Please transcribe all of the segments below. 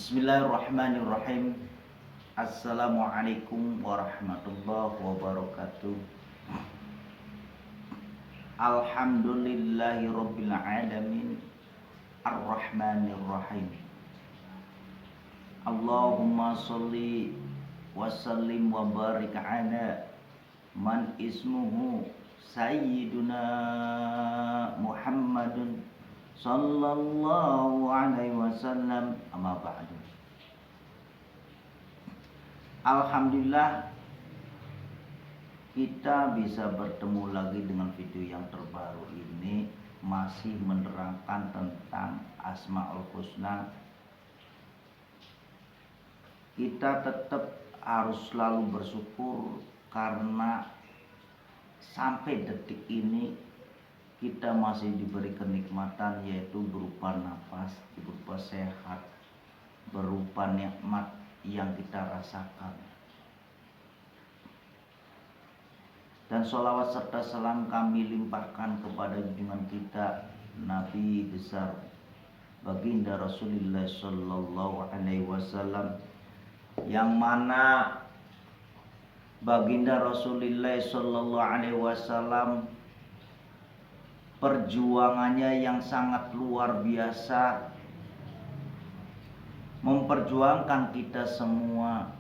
Bismillahirrahmanirrahim. Assalamualaikum warahmatullahi wabarakatuh. Alhamdulillahi rabbil alamin. Ar-Rahmanir-Rahim. Allahumma sholli wa sallim wa barik ala man ismuhu Sayyiduna Muhammadun sallallahu alaihi wasallam, amma ba'du. Alhamdulillah kita bisa bertemu lagi dengan video yang terbaru ini, masih menerangkan tentang Asmaul Husna. Kita tetap harus selalu bersyukur karena sampai detik ini kita masih diberi kenikmatan, yaitu berupa nafas, berupa sehat, berupa nikmat yang kita rasakan. Dan sholawat serta salam kami limpahkan kepada junjungan kita Nabi besar baginda Rasulullah Sallallahu Alaihi Wasallam, yang mana baginda Rasulullah Sallallahu Alaihi Wasallam perjuangannya yang sangat luar biasa, memperjuangkan kita semua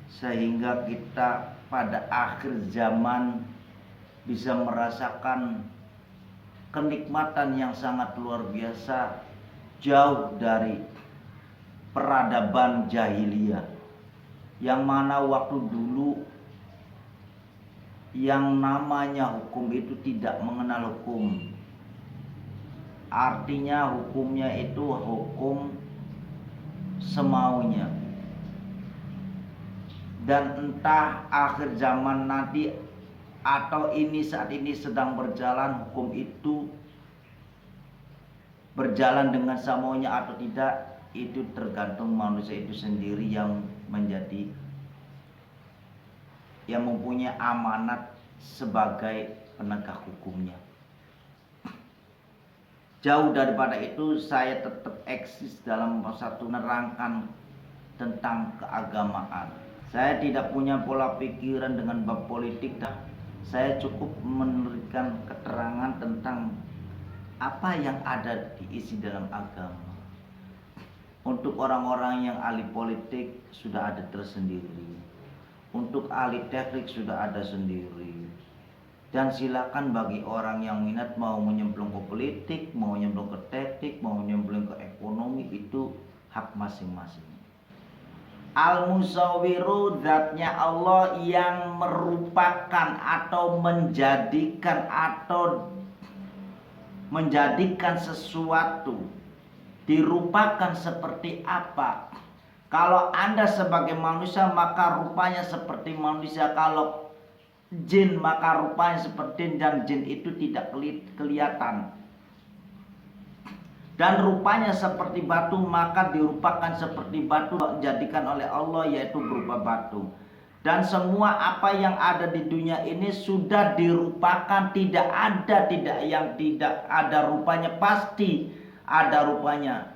sehingga kita pada akhir zaman bisa merasakan kenikmatan yang sangat luar biasa, jauh dari peradaban jahiliyah, yang mana waktu dulu yang namanya hukum itu tidak mengenal hukum. Artinya hukumnya itu hukum semaunya. Dan entah akhir zaman nanti atau ini saat ini sedang berjalan, hukum itu berjalan dengan semaunya atau tidak, itu tergantung manusia itu sendiri yang mempunyai amanat sebagai penegak hukumnya. Jauh daripada itu, saya tetap eksis dalam satu nerangkan tentang keagamaan. Saya tidak punya pola pikiran dengan bab politik. Saya cukup memberikan keterangan tentang apa yang ada diisi dalam agama. Untuk orang-orang yang ahli politik sudah ada tersendiri. Untuk ahli teknik sudah ada sendiri. Dan silakan bagi orang yang minat mau menyemplung ke politik, mau nyemplung ke teknik, mau nyemplung ke ekonomi, itu hak masing-masing. Al-Musawwiru zatnya Allah yang merupakan atau menjadikan sesuatu dirupakan seperti apa. Kalau Anda sebagai manusia maka rupanya seperti manusia, kalau jin maka rupanya seperti, dan jin itu tidak kelihatan. Dan rupanya seperti batu maka dirupakan seperti batu dijadikan oleh Allah, yaitu berupa batu. Dan semua apa yang ada di dunia ini sudah dirupakan, tidak ada rupanya, pasti ada rupanya.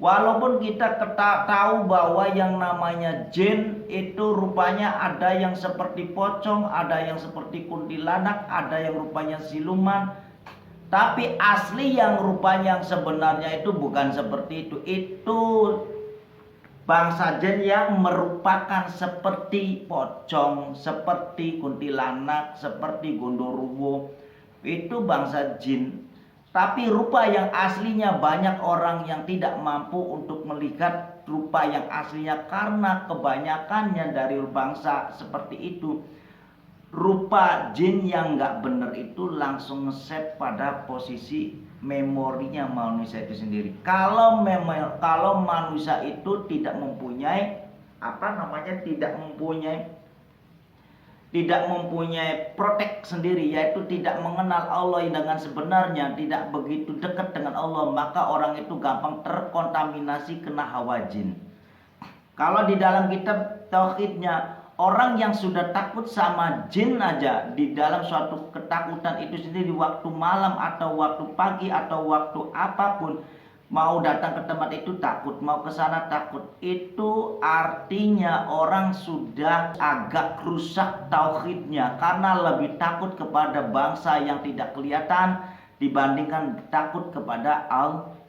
Walaupun kita tahu bahwa yang namanya jin itu rupanya ada yang seperti pocong, ada yang seperti kuntilanak, ada yang rupanya siluman. Tapi asli yang rupanya yang sebenarnya itu bukan seperti itu. Itu bangsa jin yang merupakan seperti pocong, seperti kuntilanak, seperti gondoruwo. Itu bangsa jin. Tapi rupa yang aslinya banyak orang yang tidak mampu untuk melihat rupa yang aslinya, karena kebanyakannya dari bangsa seperti itu. Rupa jin yang nggak benar itu langsung nge-save pada posisi memorinya manusia itu sendiri. Kalau manusia itu tidak mempunyai protek sendiri, yaitu tidak mengenal Allah dengan sebenarnya, tidak begitu dekat dengan Allah, maka orang itu gampang terkontaminasi kena hawa jin. Kalau di dalam kitab tauhidnya, orang yang sudah takut sama jin aja, di dalam suatu ketakutan itu sendiri, waktu malam atau waktu pagi atau waktu apapun, Mau datang ke tempat itu takut, mau ke sana takut. Itu artinya orang sudah agak rusak tauhidnya karena lebih takut kepada bangsa yang tidak kelihatan dibandingkan takut kepada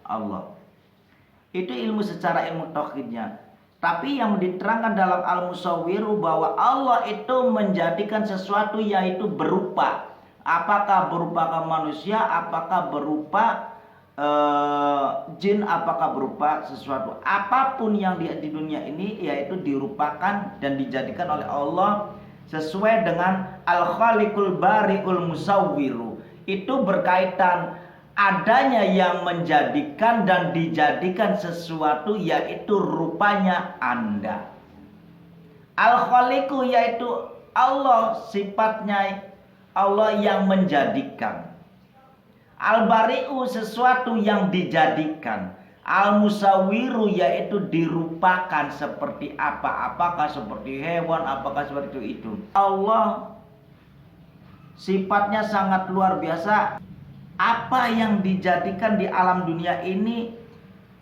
Allah. Itu ilmu secara ilmu tauhidnya. Tapi yang diterangkan dalam Al-Musawwiru bahwa Allah itu menjadikan sesuatu yaitu berupa. Apakah berupa manusia, apakah berupa jin, apakah berupa sesuatu, apapun yang di dunia ini yaitu dirupakan dan dijadikan oleh Allah sesuai dengan Al-Khaliqul Bari'ul Musawwiru. Itu berkaitan adanya yang menjadikan dan dijadikan sesuatu yaitu rupanya Anda. Al-Khaliqu yaitu Allah, sifatnya Allah yang menjadikan. Al-Bari'u sesuatu yang dijadikan. Al-Musawwiru yaitu dirupakan seperti apa. Apakah seperti hewan, apakah seperti itu. Allah sifatnya sangat luar biasa. Apa yang dijadikan di alam dunia ini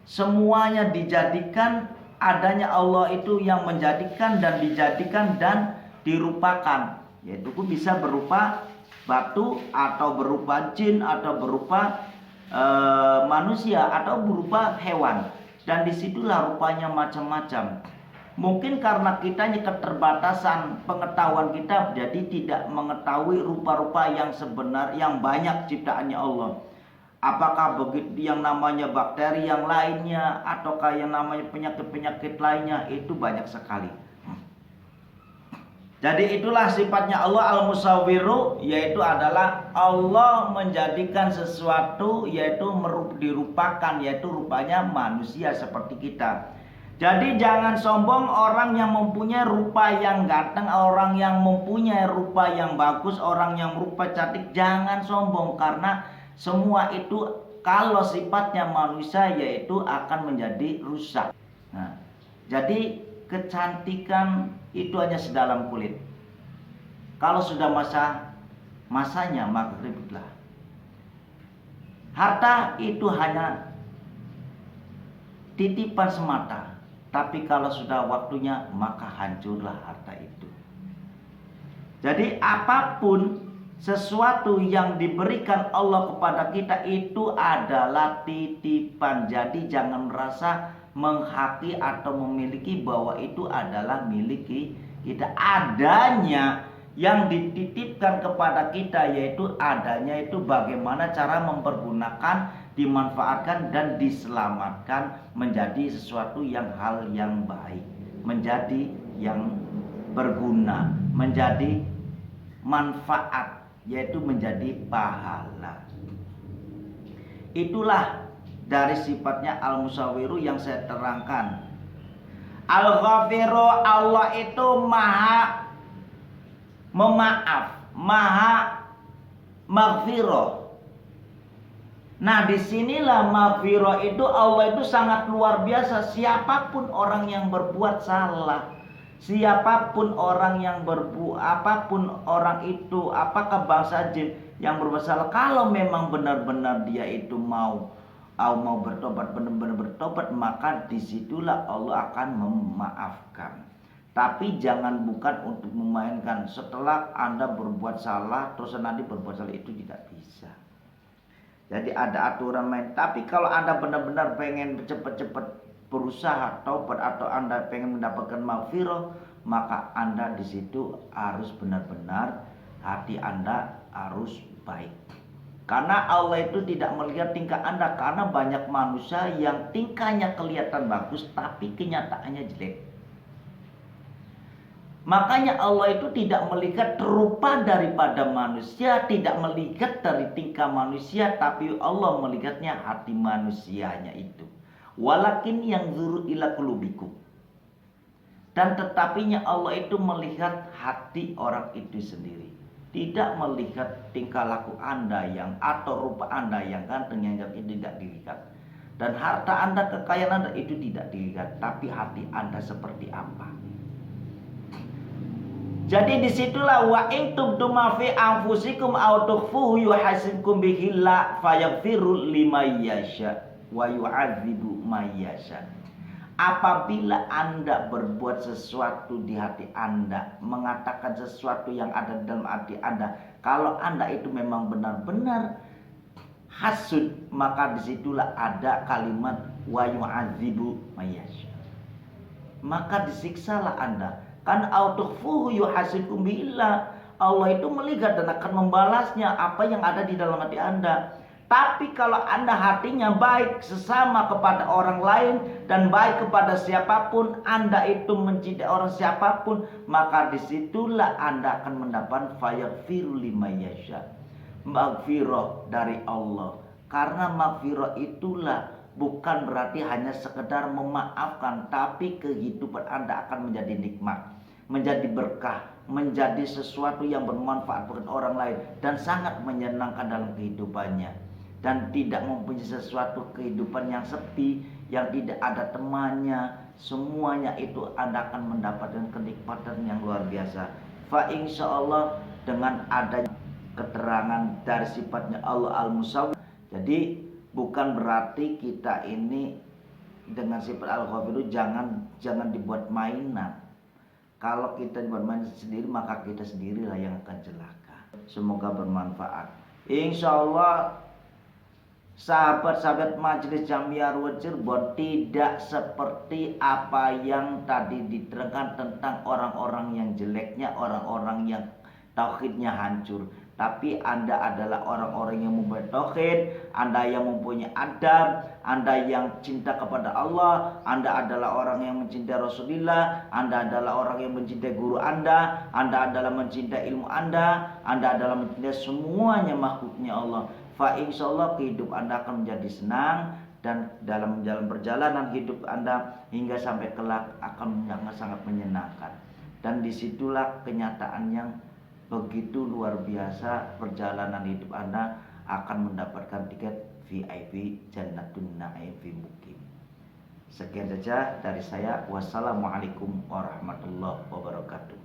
semuanya dijadikan, adanya Allah itu yang menjadikan dan dijadikan dan dirupakan. Yaitu bisa berupa batu atau berupa jin atau berupa manusia atau berupa hewan, dan disitulah rupanya macam-macam. Mungkin karena kitanya keterbatasan pengetahuan kita, jadi tidak mengetahui rupa-rupa yang sebenar yang banyak ciptaannya Allah. Apakah begitu yang namanya bakteri yang lainnya ataukah yang namanya penyakit-penyakit lainnya, itu banyak sekali. Jadi itulah sifatnya Allah Al-Musawwiru, yaitu adalah Allah menjadikan sesuatu yaitu dirupakan, yaitu rupanya manusia seperti kita. Jadi jangan sombong orang yang mempunyai rupa yang ganteng, orang yang mempunyai rupa yang bagus, orang yang rupa cantik. Jangan sombong, karena semua itu kalau sifatnya manusia yaitu akan menjadi rusak. Nah, jadi kecantikan itu hanya sedalam kulit. Kalau sudah masanya maka ributlah. Harta itu hanya titipan semata. Tapi kalau sudah waktunya maka hancurlah harta itu. Jadi apapun sesuatu yang diberikan Allah kepada kita itu adalah titipan. Jadi jangan merasa menghaki atau memiliki bahwa itu adalah milik kita. Adanya yang dititipkan kepada kita yaitu adanya itu bagaimana cara mempergunakan, dimanfaatkan dan diselamatkan menjadi sesuatu yang hal yang baik, menjadi yang berguna, menjadi manfaat, yaitu menjadi pahala. Itulah dari sifatnya Al-Musawwiru yang saya terangkan. Al-Ghafiru, Allah itu maha memaaf, maha maghfirah. Nah, disinilah maghfirah itu Allah itu sangat luar biasa. Siapapun orang yang berbuat salah, siapapun orang yang apapun orang itu, apakah bangsa jin yang berbuat salah, kalau memang benar-benar dia itu mau bertobat, benar-benar bertobat, maka disitulah Allah akan memaafkan. Tapi jangan bukan untuk memainkan setelah Anda berbuat salah terus nanti berbuat salah, itu tidak bisa. Jadi ada aturan main. Tapi kalau Anda benar-benar pengen cepat-cepat berusaha taubat atau Anda pengen mendapatkan maghfirah, maka Anda di situ harus benar-benar hati Anda harus baik. Karena Allah itu tidak melihat tingkah Anda, karena banyak manusia yang tingkahnya kelihatan bagus tapi kenyataannya jelek. Makanya Allah itu tidak melihat rupa daripada manusia, tidak melihat dari tingkah manusia, tapi Allah melihatnya hati manusianya itu. Walakin yang zuru ila qulubikum. Dan tetapinya Allah itu melihat hati orang itu sendiri. Tidak melihat tingkah laku Anda yang atau rupa Anda yang ganteng yang itu tidak dilihat. Dan harta Anda, kekayaan Anda itu tidak dilihat, tapi hati Anda seperti apa. Jadi disitulah wa in tubdu ma fi anfusikum aw tukhfuhu yuhasibkum bihi la fayaghfiru liman yasha. wa yu'adzibu may yasha. Apabila Anda berbuat sesuatu di hati Anda, mengatakan sesuatu yang ada di dalam hati Anda, kalau Anda itu memang benar-benar hasud, maka disitulah ada kalimat wa yu'adzibu may yasha. Maka disiksalah Anda. Kan autukhfuhu yuhasibkum billah. Allah itu melihat dan akan membalasnya apa yang ada di dalam hati Anda. Tapi kalau Anda hatinya baik sesama kepada orang lain dan baik kepada siapapun, Anda itu mencintai orang siapapun, maka disitulah Anda akan mendapat fayaghfiru liman yasha. Maghfirah dari Allah. Karena maghfirah itulah bukan berarti hanya sekedar memaafkan, tapi kehidupan Anda akan menjadi nikmat, menjadi berkah, menjadi sesuatu yang bermanfaat bagi orang lain dan sangat menyenangkan dalam kehidupannya. Dan tidak mempunyai sesuatu kehidupan yang sepi, yang tidak ada temannya. Semuanya itu Anda akan mendapatkan kenikmatan yang luar biasa. Fa insyaallah dengan adanya keterangan dari sifatnya Allah Al-Musawwir. Jadi bukan berarti kita ini dengan sifat Al-Ghafir jangan dibuat mainan. Kalau kita dibuat mainan sendiri, maka kita sendirilah yang akan celaka. Semoga bermanfaat. Insyaallah sahabat-sahabat Majelis Jamiah Arwah Cirebon tidak seperti apa yang tadi diterangkan tentang orang-orang yang jeleknya, orang-orang yang tauhidnya hancur. Tapi Anda adalah orang-orang yang mempunyai tauhid, Anda yang mempunyai adab, Anda yang cinta kepada Allah, Anda adalah orang yang mencintai Rasulullah, Anda adalah orang yang mencintai guru Anda adalah mencintai ilmu Anda adalah mencintai semuanya makhluknya Allah. Fa insyaallah hidup Anda akan menjadi senang dan dalam jalan perjalanan hidup Anda hingga sampai kelak akan sangat menyenangkan. Dan disitulah kenyataan yang begitu luar biasa, perjalanan hidup Anda akan mendapatkan tiket VIP Jannatun Na'im fi Mukim. Sekian saja dari saya. Wassalamualaikum warahmatullahi wabarakatuh.